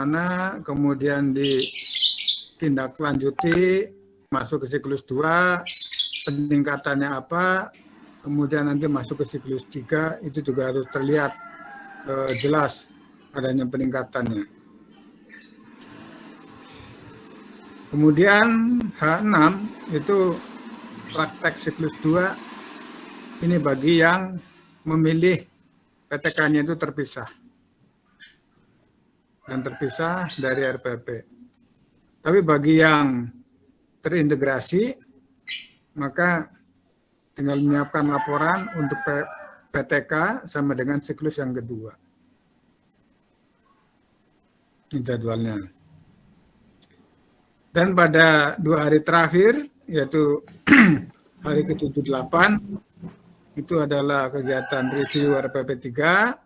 mana, kemudian ditindaklanjuti, masuk ke siklus 2, peningkatannya apa, kemudian nanti masuk ke siklus 3, itu juga harus terlihat jelas adanya peningkatannya. Kemudian H6 itu praktek siklus 2, ini bagi yang memilih PTK-nya itu terpisah dan terpisah dari RPP. Tapi bagi yang terintegrasi, maka tinggal menyiapkan laporan untuk PTK sama dengan siklus yang kedua. Ini jadwalnya. Dan pada 2 hari terakhir, yaitu hari ke-78, itu adalah kegiatan review RPP 3,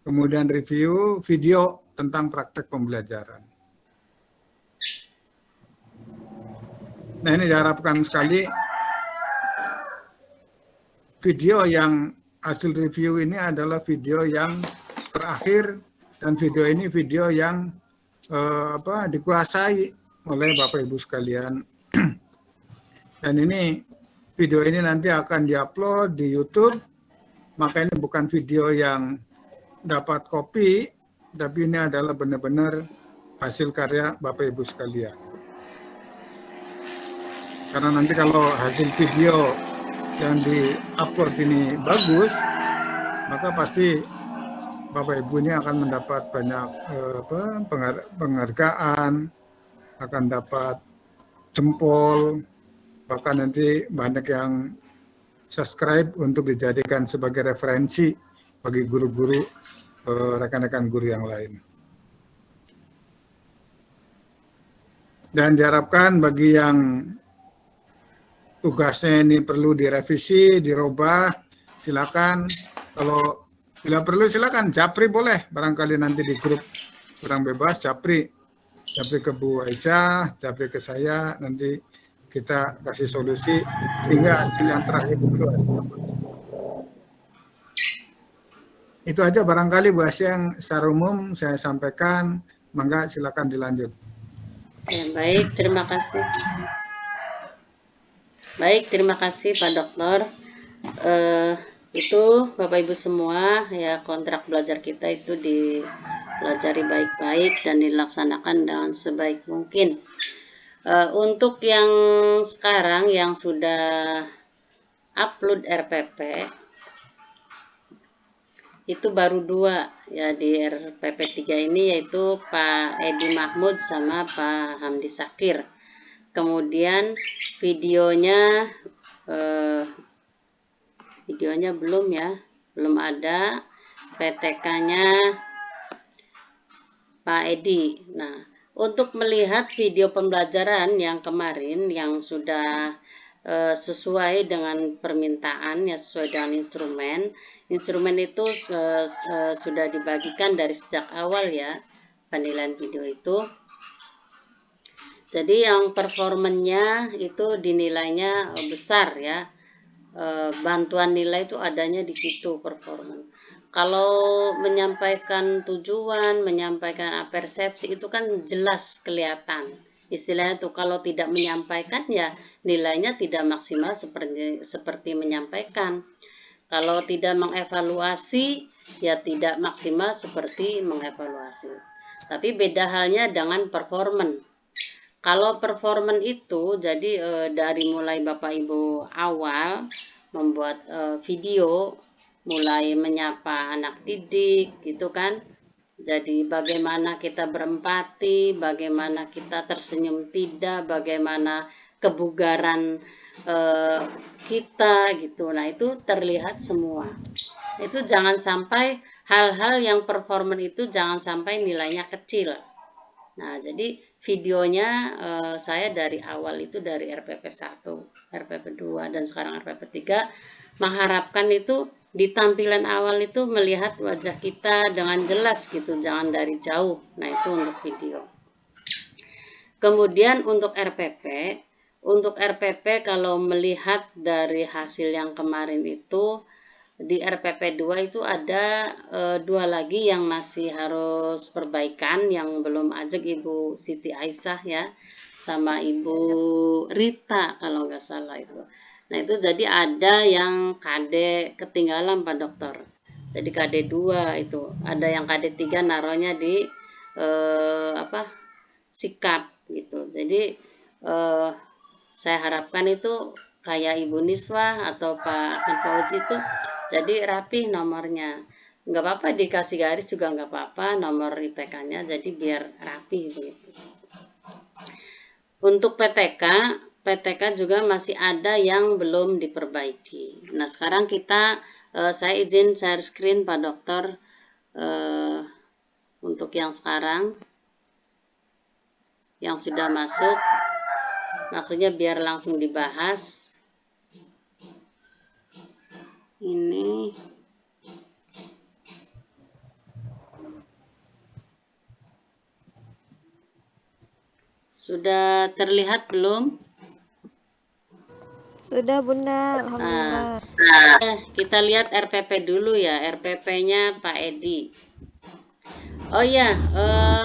kemudian review video tentang praktek pembelajaran. Nah, ini diharapkan sekali video yang hasil review ini adalah video yang terakhir, dan video ini video yang dikuasai oleh Bapak Ibu sekalian. Dan ini video ini nanti akan diupload di YouTube, maka ini bukan video yang dapat copy, tapi ini adalah benar-benar hasil karya Bapak Ibu sekalian. Karena nanti kalau hasil video yang di-upload ini bagus, maka pasti Bapak Ibu ini akan mendapat banyak penghargaan, akan dapat jempol, bahkan nanti banyak yang subscribe untuk dijadikan sebagai referensi bagi guru-guru, rekan-rekan guru yang lain. Dan diharapkan bagi yang tugasnya ini perlu direvisi, dirubah, silakan. Kalau bila perlu silakan japri boleh, barangkali nanti di grup kurang bebas japri ke Bu Aisyah, japri ke saya, nanti kita kasih solusi sehingga hasil yang terakhir itu aja barangkali Bu Aisyah yang secara umum saya sampaikan. Mangga silakan dilanjut. Ya, baik, terima kasih. Baik, terima kasih Pak Dokter. Itu Bapak Ibu semua, ya, kontrak belajar kita itu dipelajari baik-baik dan dilaksanakan dengan sebaik mungkin. Untuk yang sekarang yang sudah upload RPP itu baru 2 ya di RPP 3 ini, yaitu Pak Edi Mahmud sama Pak Hamdi Sakir. Kemudian videonya belum ada. PTK-nya Pak Edi. Nah, untuk melihat video pembelajaran yang kemarin yang sudah sesuai dengan permintaan, ya sesuai dengan instrumen itu sudah dibagikan dari sejak awal ya, penilaian video itu. Jadi yang performanya itu dinilainya besar ya. Bantuan nilai itu adanya di situ performan. Kalau menyampaikan tujuan, menyampaikan persepsi itu kan jelas kelihatan. Istilahnya tuh kalau tidak menyampaikan ya nilainya tidak maksimal seperti menyampaikan. Kalau tidak mengevaluasi ya tidak maksimal seperti mengevaluasi. Tapi beda halnya dengan performan. Kalau performan itu jadi dari mulai Bapak Ibu awal membuat video, mulai menyapa anak didik gitu kan. Jadi bagaimana kita berempati, bagaimana kita tersenyum tidak, bagaimana kebugaran kita gitu. Nah, itu terlihat semua. Itu jangan sampai hal-hal yang performan itu jangan sampai nilainya kecil. Nah, jadi videonya saya dari awal itu dari RPP 1, RPP 2, dan sekarang RPP 3 mengharapkan itu di tampilan awal itu melihat wajah kita dengan jelas gitu, jangan dari jauh. Nah, itu untuk video. Kemudian untuk RPP kalau melihat dari hasil yang kemarin itu di RPP 2 itu ada 2 lagi yang masih harus perbaikan, yang belum ajak Ibu Siti Aisyah ya, sama Ibu Rita kalau nggak salah itu. Nah itu jadi ada yang KD ketinggalan Pak Dokter. Jadi KD 2 itu, ada yang KD 3 naruhnya di sikap gitu. Jadi eh, saya harapkan itu kayak Ibu Niswa atau Pak Ahmad Fauzi itu jadi rapi nomornya. Nggak apa-apa dikasih garis juga nggak apa-apa, nomor IPK-nya jadi biar rapi begitu. Untuk PTK juga masih ada yang belum diperbaiki. Nah sekarang saya izin share screen Pak Dokter untuk yang sekarang yang sudah masuk, maksudnya biar langsung dibahas. Ini sudah terlihat belum? Sudah Bunda, Alhamdulillah. Kita lihat RPP dulu ya, RPP-nya Pak Edi. Oh ya,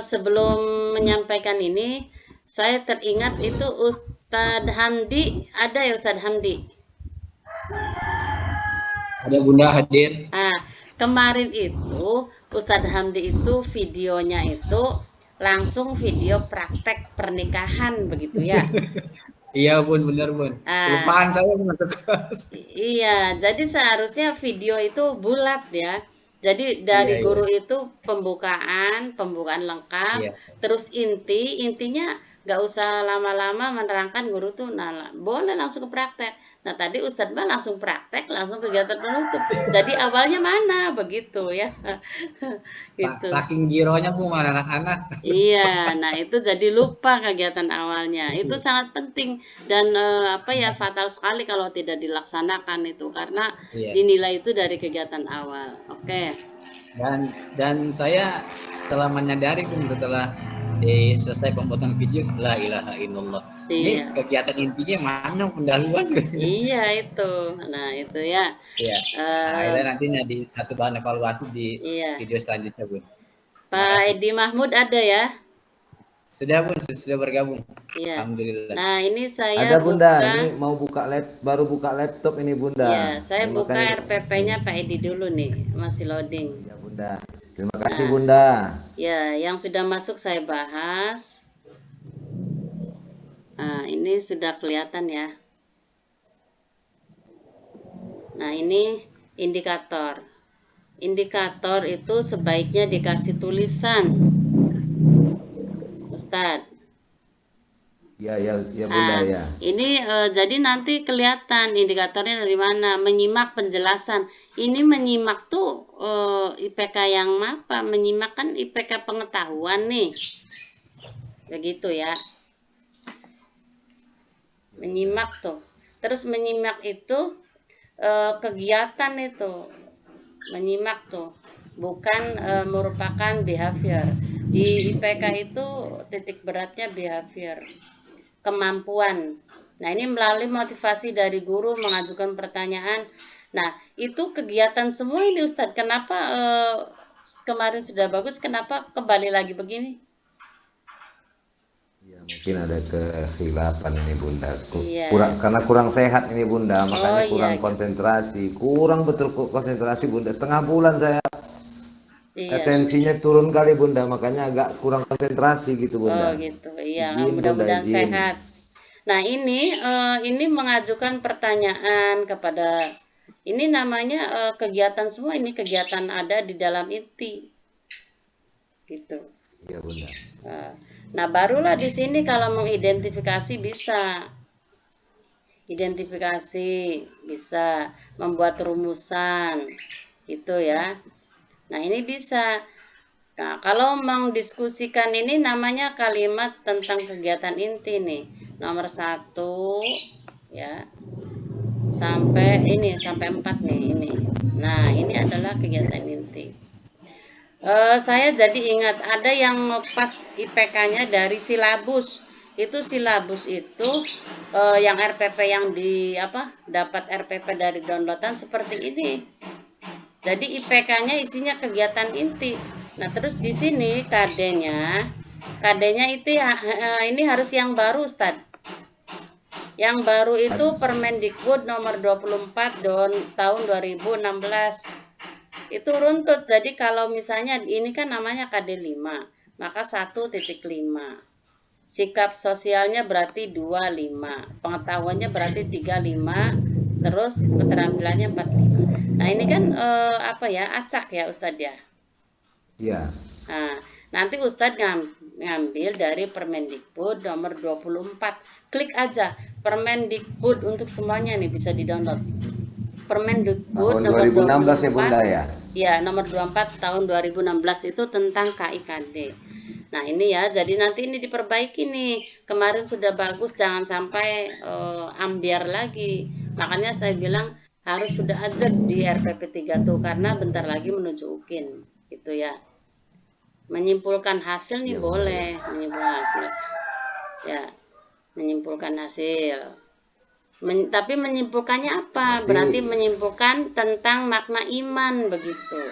sebelum menyampaikan ini, saya teringat itu Ustadz Hamdi, ada ya Ustadz Hamdi? Ada Bunda hadir. Kemarin itu Ustadz Hamdi itu videonya itu langsung video praktek pernikahan begitu ya. Iya Bun, benar Bun. Kelupaan saya Bun. Iya, jadi seharusnya video itu bulat ya. Jadi dari guru itu pembukaan lengkap, terus intinya nggak usah lama-lama menerangkan guru tuh, nah boleh langsung ke praktek. Nah tadi Ustadz Mbak langsung praktek, langsung kegiatan penutup. Jadi awalnya mana begitu ya? Gitu. Saking gironya Bu anak-anak. Iya, nah itu jadi lupa kegiatan awalnya. Itu sangat penting dan fatal sekali kalau tidak dilaksanakan itu karena dinilai itu dari kegiatan awal. Oke. Dan saya telah menyadari Bung setelah selesai pembuatan video, la ilaha illallah. Ini kegiatan intinya mana pendahuluan? Iya itu. Nah itu ya. Iya. Akhirnya nantinya di satu bahan evaluasi di video selanjutnya Bun. Pak Edi Mahmud ada ya? Sudah Bun, sudah bergabung. Iya. Alhamdulillah. Nah ini saya ada Bunda, ini mau baru buka laptop ini Bunda. Iya, saya buka RPP-nya Pak Edi dulu nih, masih loading. Ya Bunda, terima kasih Bunda. Ya, yang sudah masuk saya bahas. Nah ini sudah kelihatan ya. Nah ini indikator. Indikator itu sebaiknya dikasih tulisan, Ustadz. Ya Bunda ya. Ini jadi nanti kelihatan indikatornya dari mana. Menyimak penjelasan. Ini menyimak tuh IPK yang apa? Menyimak kan IPK pengetahuan nih. Begitu ya. Menyimak tuh. Terus menyimak itu kegiatan itu. Menyimak tuh. Bukan merupakan behavior. Di IPK itu titik beratnya behavior. Kemampuan. Nah, ini melalui motivasi dari guru mengajukan pertanyaan. Nah, itu kegiatan semua ini Ustadz. Kenapa kemarin sudah bagus, kenapa kembali lagi begini? Ya, mungkin ada kekhilafan ini Bunda. Karena kurang sehat ini Bunda, makanya kurang konsentrasi. Kurang betul konsentrasi Bunda. Setengah bulan saya atensinya turun kali Bunda, makanya agak kurang konsentrasi gitu Bunda. Oh gitu, iya. Mudah-mudahan sehat. Nah ini mengajukan pertanyaan kepada, ini namanya kegiatan semua, ini kegiatan ada di dalam inti, gitu. Iya Bunda. Nah barulah di sini kalau mengidentifikasi bisa, bisa membuat rumusan, gitu ya. Nah ini bisa. Nah kalau mendiskusikan ini namanya kalimat tentang kegiatan inti nih, nomor 1 ya sampai 4 nih ini. Nah ini adalah kegiatan inti. Saya jadi ingat ada yang ngepas IPK-nya dari silabus. Itu silabus itu yang RPP yang dapat RPP dari downloadan seperti ini. Jadi IPK-nya isinya kegiatan inti. Nah, terus di sini KD-nya itu ya ini harus yang baru, Ustadz. Yang baru itu Permendikbud nomor 24 tahun 2016. Itu runtut. Jadi kalau misalnya ini kan namanya KD 5, maka 1.5. Sikap sosialnya berarti 25, pengetahuannya berarti 35, terus keterampilannya 45. Nah, ini kan apa ya, acak ya Ustadz ya. Iya. Nah, nanti Ustadz ngambil dari Permendikbud nomor 24. Klik aja Permendikbud untuk semuanya nih, bisa di-download. Permendikbud Tahun nomor 2016 ya 24. Bunda ya? Ya, nomor 24 tahun 2016 itu tentang KIKD. Nah, ini ya, jadi nanti ini diperbaiki nih. Kemarin sudah bagus, jangan sampai ambiar lagi. Makanya saya bilang harus sudah aja di RPP 3 tuh, karena bentar lagi menuju UKIN. Gitu ya. Menyimpulkan hasil nih boleh, menyimpulkan hasil. Ya, menyimpulkan hasil. Tapi menyimpulkannya apa? Berarti menyimpulkan tentang makna iman begitu.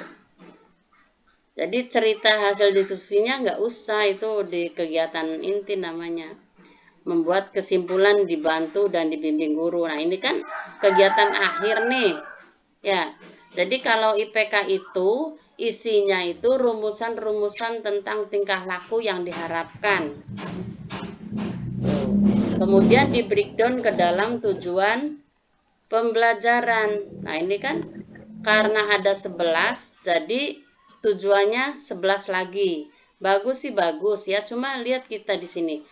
Jadi cerita hasil diskusinya nggak usah, itu di kegiatan inti namanya. Membuat kesimpulan dibantu dan dibimbing guru. Nah, ini kan kegiatan akhir nih. Ya. Jadi kalau IPK itu isinya itu rumusan-rumusan tentang tingkah laku yang diharapkan. Kemudian di breakdown ke dalam tujuan pembelajaran. Nah, ini kan karena ada 11, jadi tujuannya 11 lagi. Bagus sih bagus ya, cuma lihat kita di sini.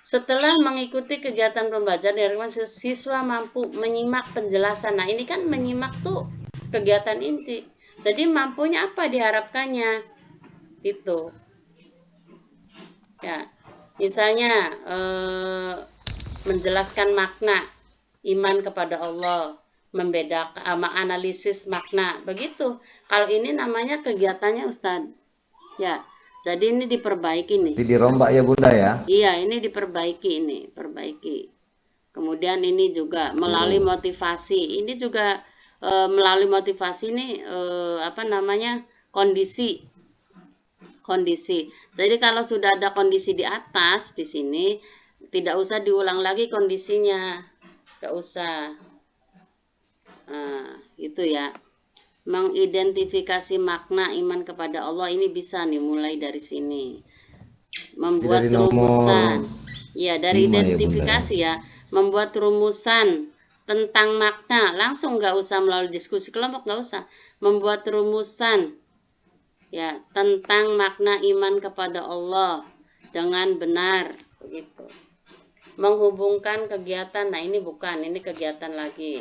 Setelah mengikuti kegiatan pembelajaran, siswa mampu menyimak penjelasan. Nah, ini kan menyimak tuh kegiatan inti. Jadi mampunya apa diharapkannya? Itu. Ya. Misalnya menjelaskan makna iman kepada Allah, membedakan menganalisis makna, begitu. Kalau ini namanya kegiatannya Ustadz. Ya, jadi ini diperbaiki nih. Jadi dirombak ya Bunda ya? Iya, ini diperbaiki ini, perbaiki. Kemudian ini juga melalui motivasi. Ini juga melalui motivasi nih apa namanya? Kondisi. Jadi kalau sudah ada kondisi di atas di sini, tidak usah diulang lagi kondisinya. Tidak usah. Itu ya. Mengidentifikasi makna iman kepada Allah ini bisa nih mulai dari sini. Membuat rumusan. Ya, dari identifikasi ya. Membuat rumusan tentang makna. Langsung nggak usah melalui diskusi kelompok, nggak usah. Membuat rumusan ya tentang makna iman kepada Allah dengan benar begitu. Menghubungkan kegiatan. Nah, ini bukan, ini kegiatan lagi.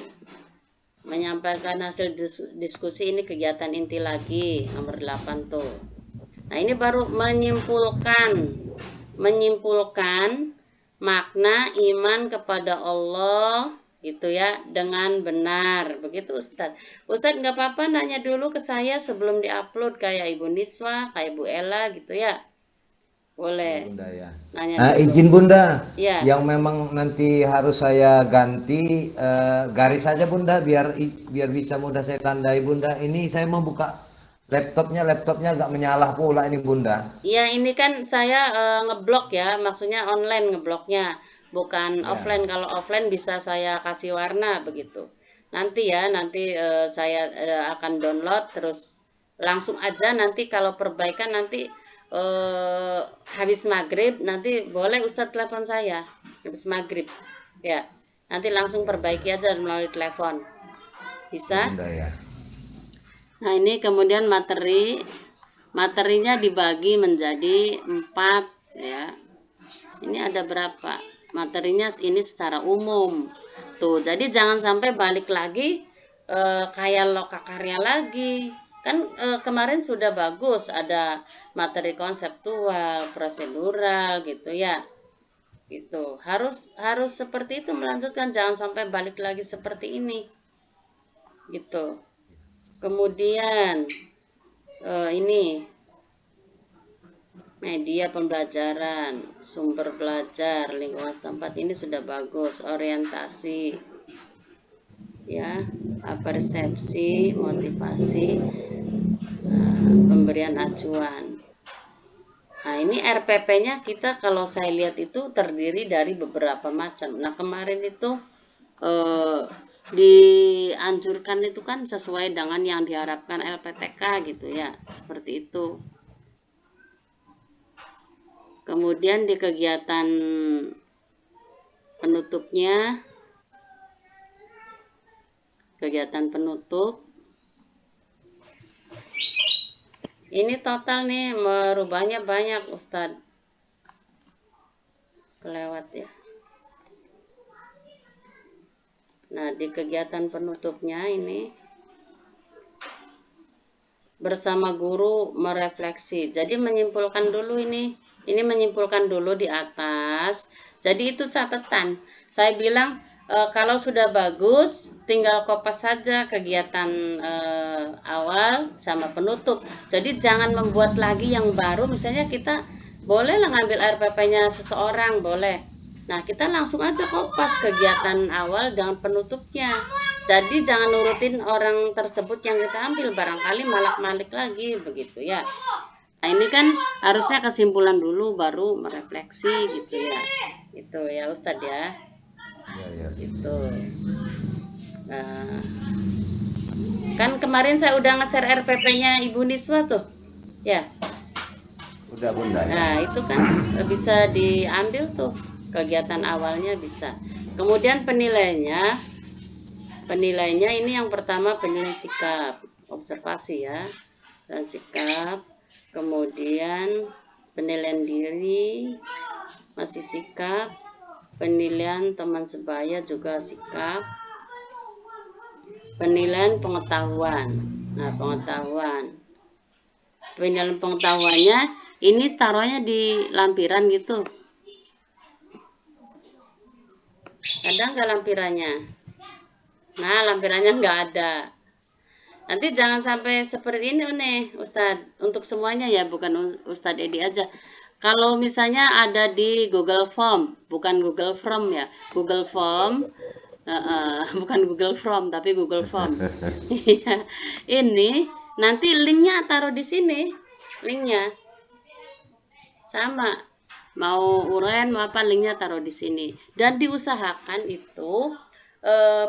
Menyampaikan hasil diskusi, ini kegiatan inti lagi, nomor 8 tuh. Nah, ini baru menyimpulkan makna iman kepada Allah gitu ya dengan benar. Begitu Ustadz. Ustadz nggak apa-apa nanya dulu ke saya sebelum diupload, kayak Ibu Niswa, kayak Bu Ella gitu ya. Boleh. Bunda ya. Nanya Nah, dulu. izin Bunda, Ya. yang memang nanti harus saya ganti garis saja Bunda, biar bisa mudah saya tandai Bunda. Ini saya mau buka laptopnya agak menyala pula ini Bunda. Iya, ini kan saya ngeblok ya, maksudnya online ngebloknya, bukan offline. Kalau offline bisa saya kasih warna begitu. Nanti ya, nanti saya akan download terus langsung aja. Nanti kalau perbaikan nanti habis maghrib nanti boleh Ustadz telepon saya habis maghrib ya, nanti langsung perbaiki aja melalui telepon bisa. Ya. Nah, ini kemudian materinya dibagi menjadi 4 ya. Ini ada berapa materinya, ini secara umum tuh, jadi jangan sampai balik lagi kayak lokakarya lagi. Kan kemarin sudah bagus, ada materi konseptual, prosedural gitu ya. Gitu. Harus seperti itu melanjutkan, jangan sampai balik lagi seperti ini. Gitu. Kemudian ini media pembelajaran, sumber belajar, lingkungan setempat, ini sudah bagus, orientasi. Ya. persepsi, motivasi, pemberian acuan. Nah, ini RPP-nya kita kalau saya lihat itu terdiri dari beberapa macam. Nah, kemarin itu dianjurkan itu kan sesuai dengan yang diharapkan LPTK gitu ya, seperti itu. Kemudian di kegiatan penutupnya, kegiatan penutup ini total nih merubahnya banyak Ustadz, kelewat ya. Nah, di kegiatan penutupnya ini bersama guru merefleksi. Jadi menyimpulkan dulu ini menyimpulkan dulu di atas. Jadi itu catatan. Saya bilang kalau sudah bagus, tinggal kopas saja kegiatan awal sama penutup. Jadi jangan membuat lagi yang baru. Misalnya kita boleh lah ngambil RPP-nya seseorang, boleh. Nah, kita langsung aja kopas kegiatan awal dengan penutupnya. Jadi jangan nurutin orang tersebut yang kita ambil, barangkali malak-malik lagi begitu ya. Nah, ini kan harusnya kesimpulan dulu baru merefleksi gitu ya. Itu ya Ustadz ya. Ya. Gitu. Nah, kan kemarin saya udah nge-share RPP-nya Ibu Niswa tuh. Ya. Udah Bunda. Nah, itu kan bisa diambil tuh kegiatan awalnya bisa. Kemudian penilaiannya ini yang pertama penilaian sikap, observasi ya, dan sikap. Kemudian penilaian diri masih sikap, penilaian teman sebaya juga sikap, penilaian pengetahuan. Nah, penilaian pengetahuannya ini taruhnya di lampiran gitu. Ada nggak lampirannya? Nah, lampirannya nggak ada. Nanti jangan sampai seperti ini nih Ustadz, untuk semuanya ya, bukan Ustadz Edi aja. Kalau misalnya ada di Google Form, bukan Google Form ya, Google Form, bukan Google Form tapi Google Form. Ini nanti linknya taruh di sini, linknya sama, mau uren mau apa linknya taruh di sini, dan diusahakan itu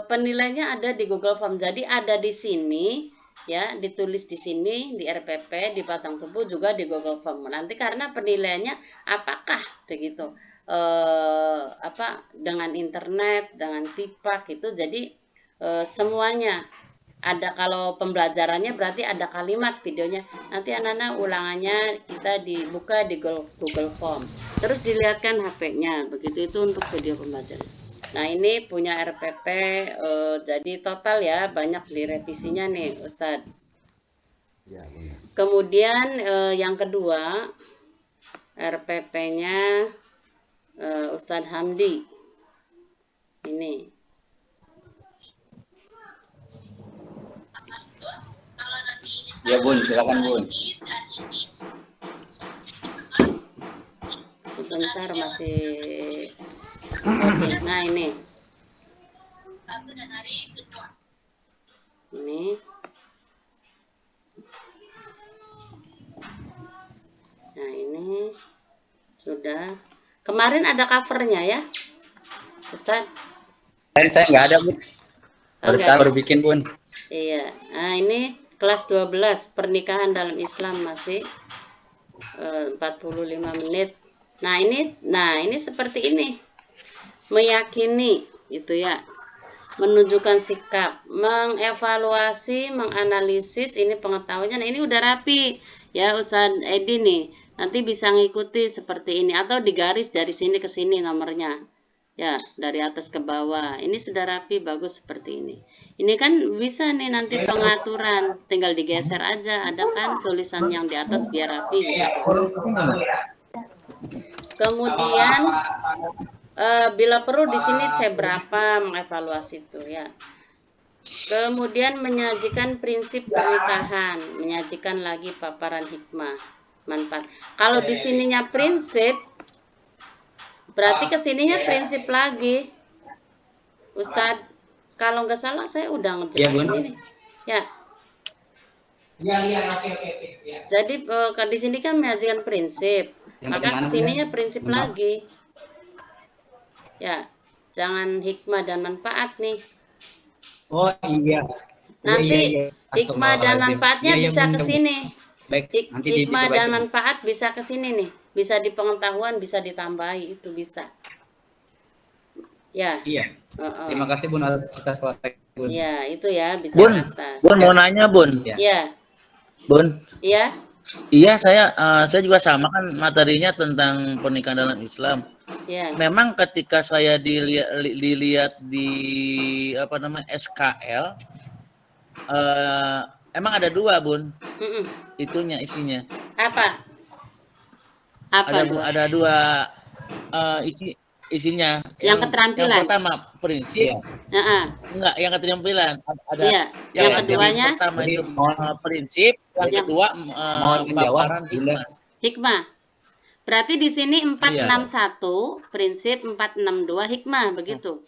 penilaiannya ada di Google Form. Jadi ada di sini ya, ditulis di sini di RPP di batang tubuh juga di Google Form. Nanti karena penilaiannya apakah begitu dengan internet, dengan tipak itu, jadi semuanya ada. Kalau pembelajarannya berarti ada kalimat videonya. Nanti anak-anak ulangannya kita dibuka di Google Form. Terus dilihatkan HP-nya. Begitu itu untuk video pembelajaran. Nah, ini punya RPP, jadi total ya, banyak direvisinya nih Ustadz. Ya, kemudian yang kedua, RPP-nya Ustadz Hamdi. Ini. Ya Bun, silakan Bun. Sebentar masih. Oke, nah ini. Nah, ini sudah. Kemarin ada covernya ya, Ustaz? Saya nggak ada Bun. Baru bikin Bun. Iya. Nah, ini kelas 12 pernikahan dalam Islam masih 45 menit. Nah, ini seperti ini. Meyakini gitu ya, menunjukkan sikap, mengevaluasi, menganalisis, ini pengetahuannya. Nah, ini udah rapi ya Ustadz Edi nih, nanti bisa ngikuti seperti ini atau digaris dari sini ke sini nomornya ya, dari atas ke bawah. Ini sudah rapi, bagus seperti ini. Ini kan bisa nih nanti pengaturan, tinggal digeser aja, ada kan tulisan yang di atas biar rapi gitu. Kemudian bila perlu di sini C berapa, mengevaluasi itu ya. Kemudian menyajikan prinsip pernikahan, menyajikan lagi paparan hikmah, manfaat. Kalau di sininya prinsip, berarti kesininya prinsip lagi, Ustadz. Kalau nggak salah saya udah Iya, Bun. ngejelasin ini. Ya. Iya, oke. Ya. Jadi di sini kan mengajukan prinsip, Yang maka bagaimana, kesininya Bunda? prinsip Maaf. lagi. Ya, jangan hikmah dan manfaat nih. Oh iya. Nanti Iya. hikmah dan Astagfirullahaladzim. manfaatnya Iya, bisa ke Bunda. sini. Baik, nanti Hikmah dicoba dan itu. manfaat bisa ke sini nih. Bisa di pengetahuan, bisa ditambahi, itu bisa. Ya. Iya. Terima kasih Bun atas koreksi, Bun. Ya, itu ya bisa Bun, ke atas. Bun mau nanya Bun. Iya. Ya. Bun, Iya. iya saya juga sama kan materinya tentang pernikahan dalam Islam. Ya. Memang ketika saya dilihat di apa namanya SKL, emang ada dua Bun, itunya isinya. Apa? Apa dua? Ada dua isinya. Yang keterampilan. Yang pertama prinsip. Enggak, yang keterampilan ada. Iya. Yang keduanya. Yang pertama itu prinsip, yang kedua paparan hikmah. Hikmah. Berarti di sini 461 prinsip, 462 hikmah, begitu.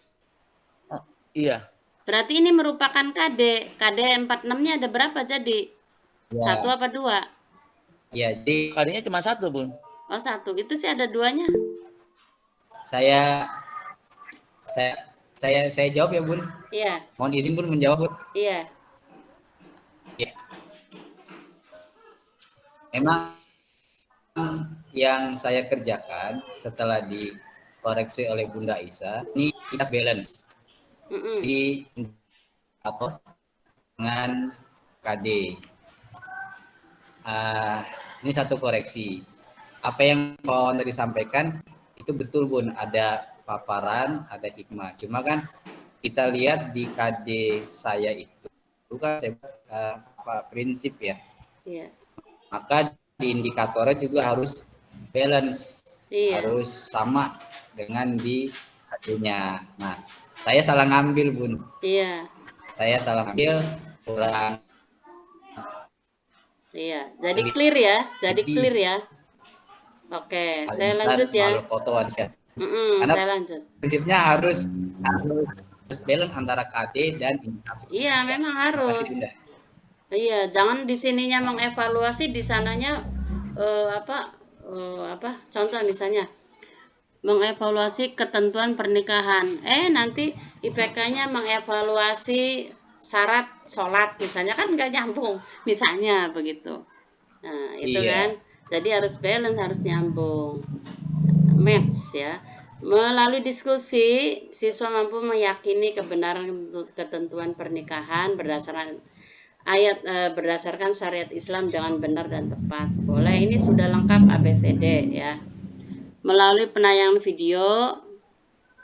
Iya. Berarti ini merupakan KD. KD 46-nya ada berapa jadi? Ya. 1 apa 2? Iya, jadi KD-nya cuma 1, Bun. Oh, 1. Itu sih ada 2-nya. Saya jawab ya, Bun. Iya. Mohon izin Bun menjawab, Bun. Iya. Ya. Memang yang saya kerjakan setelah dikoreksi oleh Bunda Isa, ini kita balance di atau dengan KD. Ini satu koreksi. Apa yang Pak tadi sampaikan itu betul Bun, ada paparan, ada hikmah. Cuma kan kita lihat di KD saya itu kan saya prinsip ya. Iya. Maka di indikatornya juga harus balance. Iya. Harus sama dengan di KD-nya. Nah, saya salah ngambil Bun. Iya. Saya salah ngambil, kurang. Iya, jadi clear ya, clear ya. Oke, saya lanjut ya. Karena saya lanjut. Prinsipnya harus balance antara KD dan indikator. Iya, memang harus. Iya, jangan di sininya mengevaluasi, di sananya contoh misalnya mengevaluasi ketentuan pernikahan. Nanti IPK-nya mengevaluasi syarat sholat misalnya, kan nggak nyambung misalnya begitu. Nah itu kan, jadi harus balance, harus nyambung, match ya. Melalui diskusi siswa mampu meyakini kebenaran ketentuan pernikahan berdasarkan berdasarkan syariat Islam dengan benar dan tepat. Boleh, ini sudah lengkap ABCD ya. Melalui penayangan video,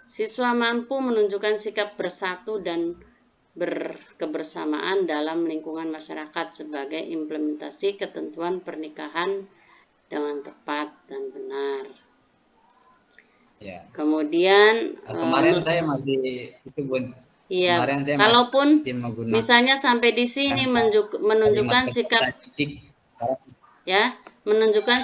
siswa mampu menunjukkan sikap bersatu dan berkebersamaan dalam lingkungan masyarakat sebagai implementasi ketentuan pernikahan dengan tepat dan benar. Ya. Kemudian kemarin saya masih itu Bun. Iya. Kalaupun misalnya sampai di sini menunjukkan sikap ya, menunjukkan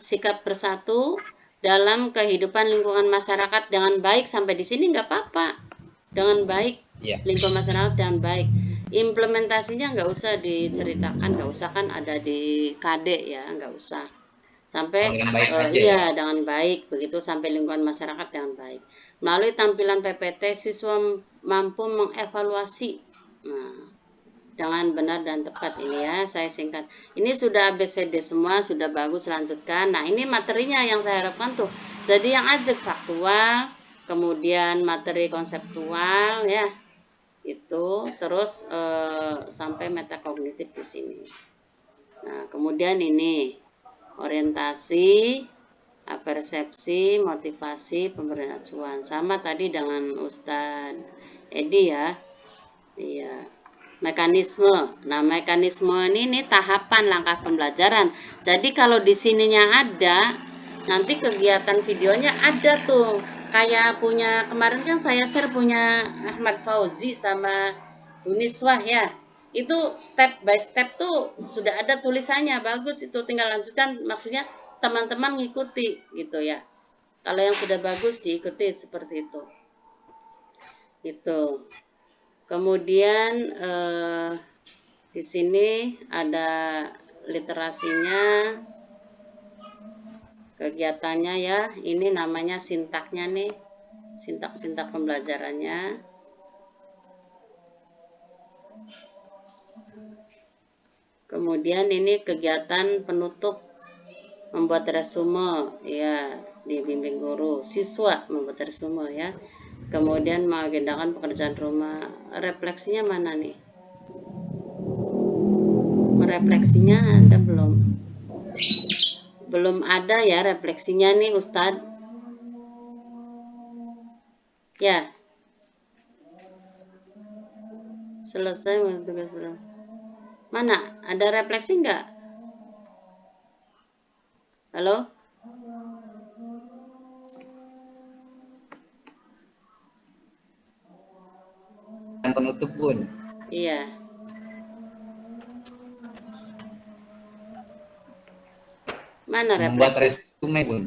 sikap bersatu dalam kehidupan lingkungan masyarakat dengan baik, sampai di sini nggak apa-apa, dengan baik. Lingkungan masyarakat dengan baik. Implementasinya nggak usah diceritakan, nggak usah, kan ada di KD ya, nggak usah. Sampai dengan baik begitu, sampai lingkungan masyarakat dengan baik. Melalui tampilan PPT, siswa mampu mengevaluasi dengan benar dan tepat. Ini ya, saya singkat. Ini sudah ABCD semua, sudah bagus, lanjutkan. Nah, ini materinya yang saya harapkan tuh. Jadi yang ajak faktual, kemudian materi konseptual ya. Itu terus sampai metakognitif di sini. Nah, kemudian ini orientasi, persepsi, motivasi, pemberian acuan. Sama tadi dengan Ustadz Edi ya. Iya. Mekanisme. Nah, mekanisme ini tahapan langkah pembelajaran. Jadi kalau di sininya ada, nanti kegiatan videonya ada tuh. Kayak punya kemarin kan saya share punya Ahmad Fauzi sama Yuniswah ya. Itu step by step tuh sudah ada tulisannya, bagus itu, tinggal lanjutkan, maksudnya teman-teman ngikuti gitu ya. Kalau yang sudah bagus diikuti seperti itu. Itu. Kemudian di sini ada literasinya, kegiatannya ya. Ini namanya sintaknya nih, sintak-sintak pembelajarannya. Kemudian ini kegiatan penutup, membuat resume ya, dibimbing guru, siswa membuat resume ya. Kemudian mengagendakan pekerjaan rumah. Refleksinya mana nih? Refleksinya ada belum? Belum ada ya refleksinya nih Ustadz. Ya. Selesai tugas belum? Mana? Ada refleksi enggak? Halo? Dan penutup Bun. Iya. Mana Membuat refleksi? resume Bun.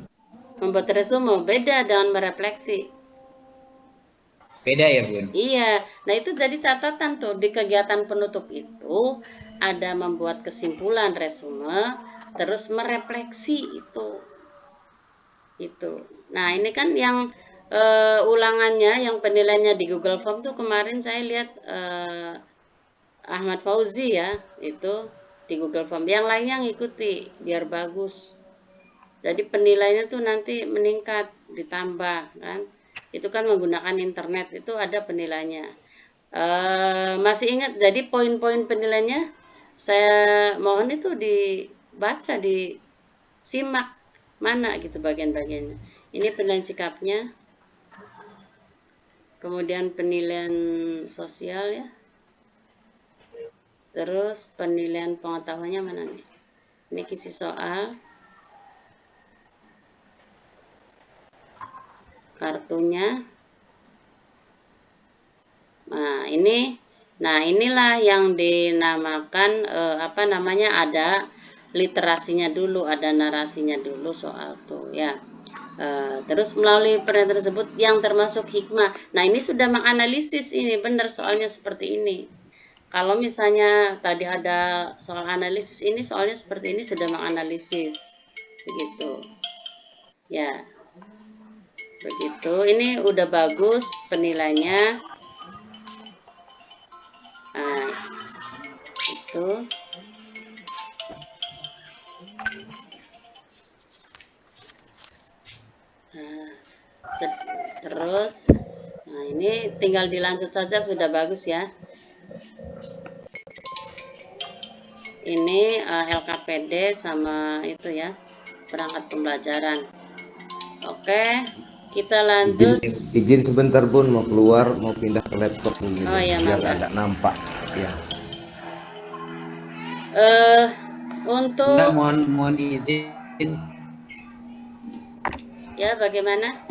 Membuat resume beda dengan merefleksi. Beda ya Bun? Iya. Nah itu jadi catatan tuh, di kegiatan penutup itu ada membuat kesimpulan resume, terus merefleksi itu. Nah ini kan yang ulangannya, yang penilaiannya di Google Form tuh kemarin saya lihat Ahmad Fauzi ya, itu di Google Form. Yang lainnya ngikuti biar bagus. Jadi penilaiannya tuh nanti meningkat, ditambah kan. Itu kan menggunakan internet, itu ada penilaiannya. Masih ingat, jadi poin-poin penilaiannya saya mohon itu dibaca, disimak mana gitu bagian-bagiannya. Ini penilaian sikapnya, kemudian penilaian sosial ya, terus penilaian pengetahuannya mana nih? Ini kisi soal, kartunya. Nah inilah yang dinamakan ada literasinya dulu, ada narasinya dulu soal tuh ya. Terus melalui penelitian tersebut yang termasuk hikmah. Nah ini sudah menganalisis, ini benar soalnya seperti ini. Kalau misalnya tadi ada soal analisis, ini soalnya seperti ini sudah menganalisis, begitu ya. Begitu, ini udah bagus penilaiannya. Nah, itu. Nah, terus, nah ini tinggal dilanjut saja, sudah bagus ya. Ini LKPD sama itu ya, perangkat pembelajaran. Oke. Kita lanjut. Izin sebentar Bun, mau keluar, mau pindah ke laptop ini, Oh iya, biar mangga. agak nampak ya. Untuk Bunda mohon izin. ya bagaimana?